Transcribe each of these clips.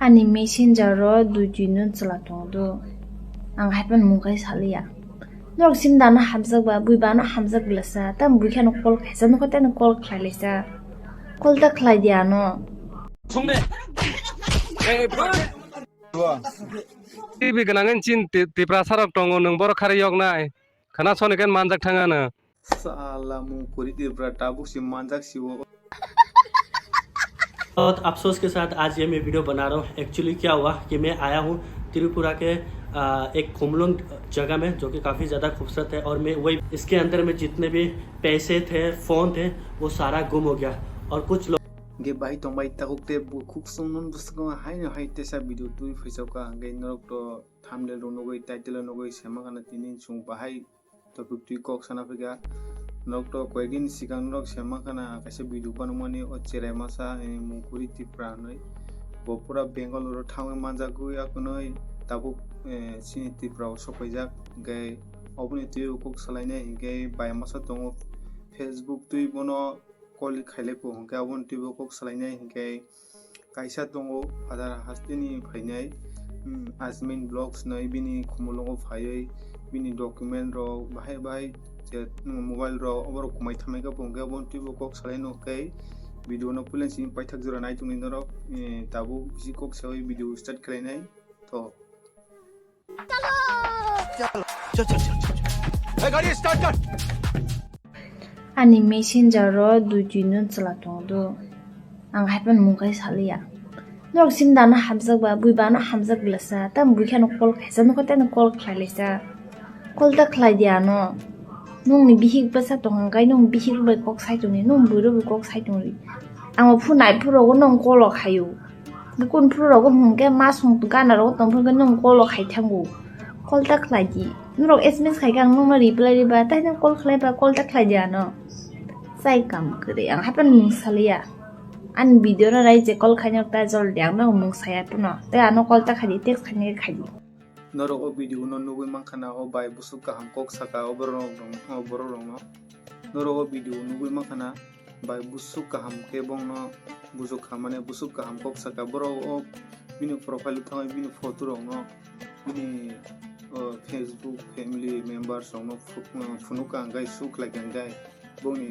Ani messenger ro dujinun salatongdo ang hapan mungkai salia norok simdana hamzak ba buibana hamzak glasa tam buikhan kol khaisa no khata no kol khlailesa kol ta khlai diano 송대 TV ganangin chin tipra sarok tongo nung bor khari yok nai khana soniken manjak thangana साला मुंह कोरी तिरपरा टाबू से मांजक सिवो बहुत अफसोस के साथ आज ये मैं वीडियो बना रहा हूँ। एक्चुअली क्या हुआ कि मैं आया हूँ त्रिपुरा के एक खुमलुंग जगह में जो कि काफ़ी ज़्यादा खूबसूरत है और मैं वही इसके अंदर में जितने भी पैसे थे फ़ोन थे वो सारा गुम हो गया और कुछ लोग गे बाई तो बाई तकुते खुक सोनन बुसको हाय न हाय तेसा वीडियो तुई फैसौका गे नरक तो थामले रोनगोई टाइटल नगोई सेमागाना तिनिन सुं बाहाय तो तुई कक साना फैगा नरक तो कयदिन सिगां नरक सेमागाना कासे वीडियो बानुमानि ओ चेराय मासा मुकुरि तिप्रा नै बपुरा बेंगलुरु थांगे मानजागु याकुनै ताबु सिनि तिप्राव सफैजाक गे अबनि तुई कक सलायने गे बाय मासा दङ फेसबुक तुई बनो कल खाइलेपो हंके अबन तुई कक सलायने गे कायसा दङ आदार हास्तिनि फैनाय आजमिन ब्लॉग्स नै बिनि खुमलंगो फायै बिनि डकुमेन्ट रो बाहाय बाहाय मोबाइल रो अबर कमाय थामायगा बंगे अबन तुई कक सलायनो के वीडियो न पुलेन सिन पाइथाक जरा नाय तुनि नरक ताबु बिसि कक सलाय वीडियो स्टार्ट खालायनाय तो चल गाड़ी स्टार्ट कर ani messenger ro dujinun salatongdo ang hapan mungkai salia norok simdana hamzak ba buibana hamzak glasa tam buikhan kol khaisa no khata no kol khlailesa kol ta khlai diano nung ni bihik basa tong gai nung bihik bai kok sai tuni nung buiro bai kok sai tuni ang phunai phuro go nung kol khayu kun phuro go hungke ma sung tu gana ro tong phun nung kol khai thangu kol ta khlai di norok sms khai gang nung reply ba tai nung kol khlai ba kol ta khlai diano sai kam kre ang hapan mung salia an video na rai je kol khanyak ta jol dyang na mung saya puno te ano kol ta khadi text khani khadi नरो ओ video न नुगै माखाना ओ bye बुसु काहाम कक साका ओबरनो बरनो नरो ओ video नुगै माखाना bye बुसु काहाम के बंगनो बुसु खामाने बुसु काहाम कक साका बरो ओ बिनि profile थाङै बिनि फटो रंनो बिनि फेसबुक फैमिली मेंबर्स रंनो फुनुका गाय सुख लायगन गाय बंनि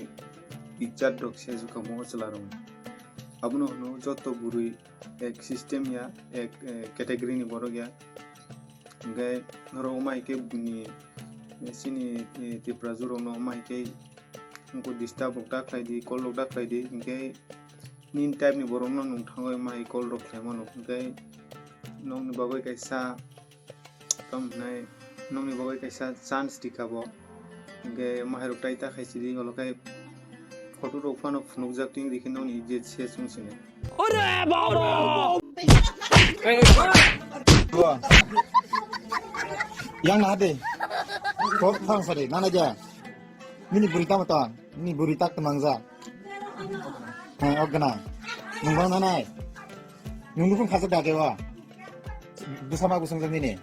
इज्जत रख सेजु कमो चलारम अबनो नो जतो बुरुई एक सिस्टम या एक कैटेगरी नि बरो गया गे नरो माइके बुनी सिनी तिप्रा जुरो नो माइके उनको डिस्टर्ब लोकटा खाइदी कॉल लोकटा खाइदी गे नीन टाइप नि बरो नो नोंथाङै माइ कॉल रो खायमानो गे नोंनि बागै कैसा कम नाय नोंनि बागै कैसा चांस दिखाबो गे माहेरो टाइटा खाइसिदी गलकाय फटो रो फानो फुनुक जाक्टिं दिखे नोंनि जे से सुंसिने अरे बाबा yang nade kok thang sare nana ja mini burita mata mini burita temangza ha ogna nungbang nanai nungnu khasa da dewa busama gusang jamini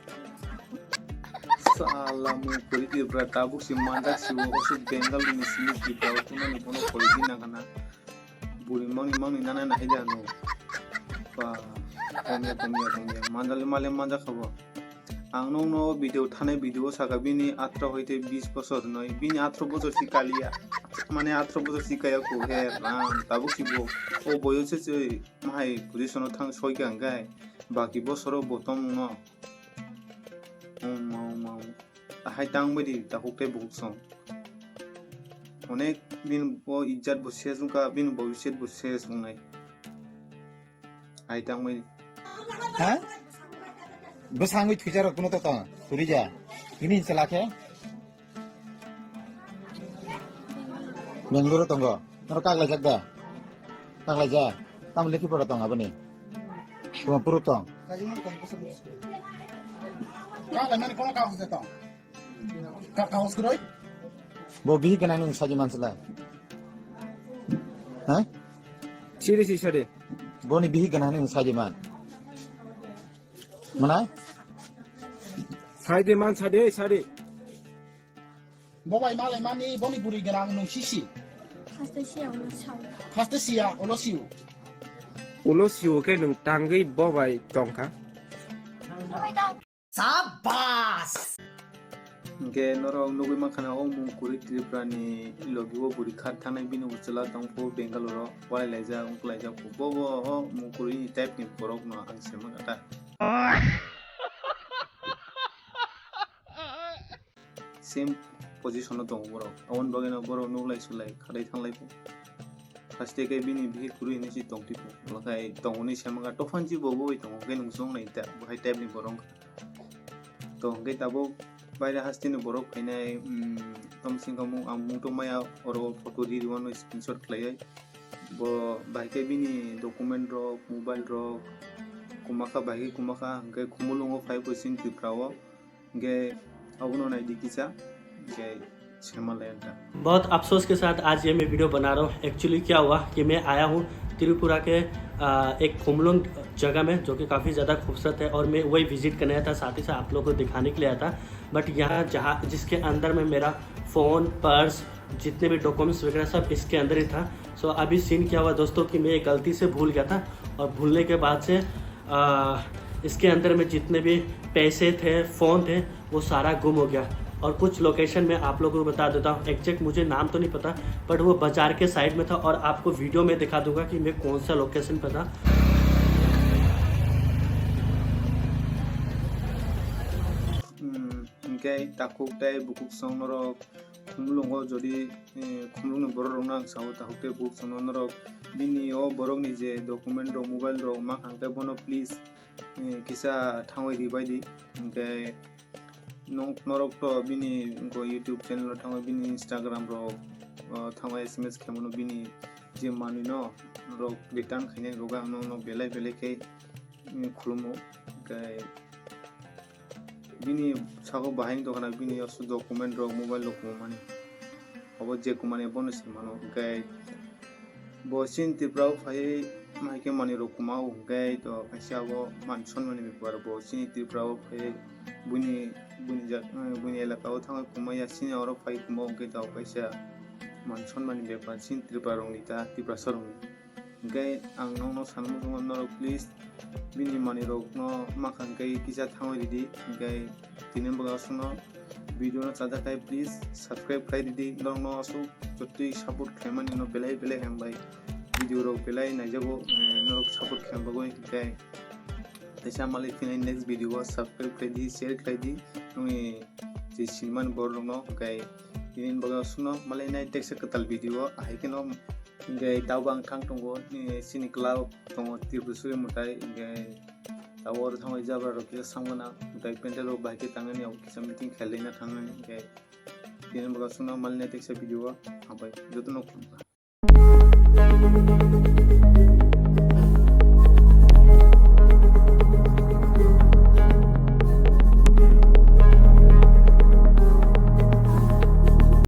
साला मुंह कोरी तिरपरा टाबु से मांजक सिवो ओसु बेंगल नि सिनि तिप्रा तुना नि कोनो कोरी ना kana बुरी मनि नाना ना हेजा नो बा कमिया मांजल माले मांजा खबो आं नो वीडियो थाने वीडियो सागा बिनि 18 होइते 20 बছর নয় बिनि 18 বছর सिकालिया माने 18 বছর सिकाया को हे राम ताबु सिबो ओ बयसे से माय पुलिसनो थां सयगां गाय बाकी बছর बतम न माव हाय तां बदि ताहुके बुकसं अनेक बिन बो इज्जत बुसे जुका बिन भविष्य बुसे संनाय हाय तां बदि ha besangui thujar kuno to turija ini selake bengguru tonggo noro kagla jagda kagla ja tam leki pora tong abani kuma puru tong kagla nani kono kaos de tong kaos kuroi bo bihi kana nung saji mansala ha siri boni bihi kana nung saji man mana 사이드 만 사대 Bawai malai mani boni buri gerang nung sisi. Hasta sia olo siu. ulo siwo ke nung tangi bobai tongka. Ge norok nugui mankana o mungkuri Tripura ni logi o buri khat thanai bini uchala tongpo Bengaluru walai laijak unglaijak bo o mungkuri ni type ni borok no ang sema kata. Same position no dong borok awon bagena borok nuglai sulai khadai thanglai po. Pasti ke bini bihi kuri ni si tong tipo lakai tongoni sema ka tofanji bobo tong ge nungsong nai ta bahai type ni borok tong ge tabo বাইরে হাসতিনি বরফ ফাইনাই তমসিং কামু আমু তো মায়া ওরো photo দি দিওয়ানো screenshot খাইয়াই ব বাইকে বিনি document rock mobile rock কুমাকা বাইকে কুমাকা গে খুমুলুঙ্গো 5% ত্রিপুরাও गे अवनो नाइ दिकिसा गे छेमालैंटा। बहुत अफसोस के साथ आज ये मैं वीडियो बना रहा हूँ। एक्चुअली क्या हुआ कि मैं आया हूँ त्रिपुरा के एक खुमलुंग जगह में, जो कि काफ़ी ज़्यादा खूबसूरत है, और मैं वही विजिट करने आया था, साथ ही साथ आप लोगों को दिखाने के लिए आया था। बट यहाँ जहाँ जिसके अंदर में मेरा फ़ोन, पर्स, जितने भी डॉक्यूमेंट्स वगैरह सब इसके अंदर ही था। सो अभी सीन क्या हुआ दोस्तों कि मैं गलती से भूल गया था, और भूलने के बाद से इसके अंदर में जितने भी पैसे थे, फ़ोन थे, वो सारा गुम हो गया। और कुछ लोकेशन में आप लोगों को बता देता हूँ, एग्जैक्ट मुझे नाम तो नहीं पता, बट वो बाज़ार के साइड में था, और आपको वीडियो में दिखा दूंगा कि मैं कौन सा लोकेशन पर था। गे ताकुक ताई बुकुक संगरो खुमलुंगो जदि खुमलुंग बरक ना साउ ताकुक ताई बुक संगरो बिनि ओ बरक नि जे डकुमेंट रो मोबाइल रो मा खांते बनो प्लीज किसा थांगै दिबायदि गे नरक तो बिनि को यूट्यूब चैनल थांगै बिनि इंस्टाग्राम रो थांगै एसएमएस खेमनो बिनि जे मानि न रो रिटर्न खैने रोगा न बेलाय बेले के खुलुमो गे बिनि सागो बाहायनि दखाना बिनि असु डकुमेंट रो मोबाइल रो माने अब जे को माने बनस मानो गे बसिन त्रिपुराव फाय माइके माने रो कुमाव गे तो खायसाबो मानसन माने बेपार बसिन त्रिपुराव फाय बुनि एलाकाव थाङो कुमाया सिनि और फाय कुमाव गे तो खायसा मानसन माने बेपार सिन त्रिपुराव निता त्रिपुरा सरं गे आं नोंनो सानमु दङ नरो प्लीज बिनि माने रो न माखां गे किसा थाङो दिदि गे दिनै बगासनो वीडियो न चादा काय प्लीज सब्सक्राइब खाइ दिदि नोंनो असु जति सपोर्ट खायमानि न बेलाय बेलाय हमबाय वीडियो रो बेलाय नायजाबो नरो सपोर्ट खायमबागो गे तैसा माले फिनाय नेक्स्ट वीडियो सब्सक्राइब खाइ दि शेयर खाइ दि नोंनि जे सिनमान बर न गे दिनै बगासनो माले नाय टेक्स कताल वीडियो आहायकेनो गे दावबां थां दंगो सिनि क्लाब दङ त्रिपुरा मुथाय गे दावर थांबाय जाब्रा रो किसा सांगना मुथाय पेन्टेल रो बाइके थांनानै आव किसा मीटिंग खेलैना थांनानै गे दिनै बगासनो माले नाय टेक्स वीडियो हाबाय जतनो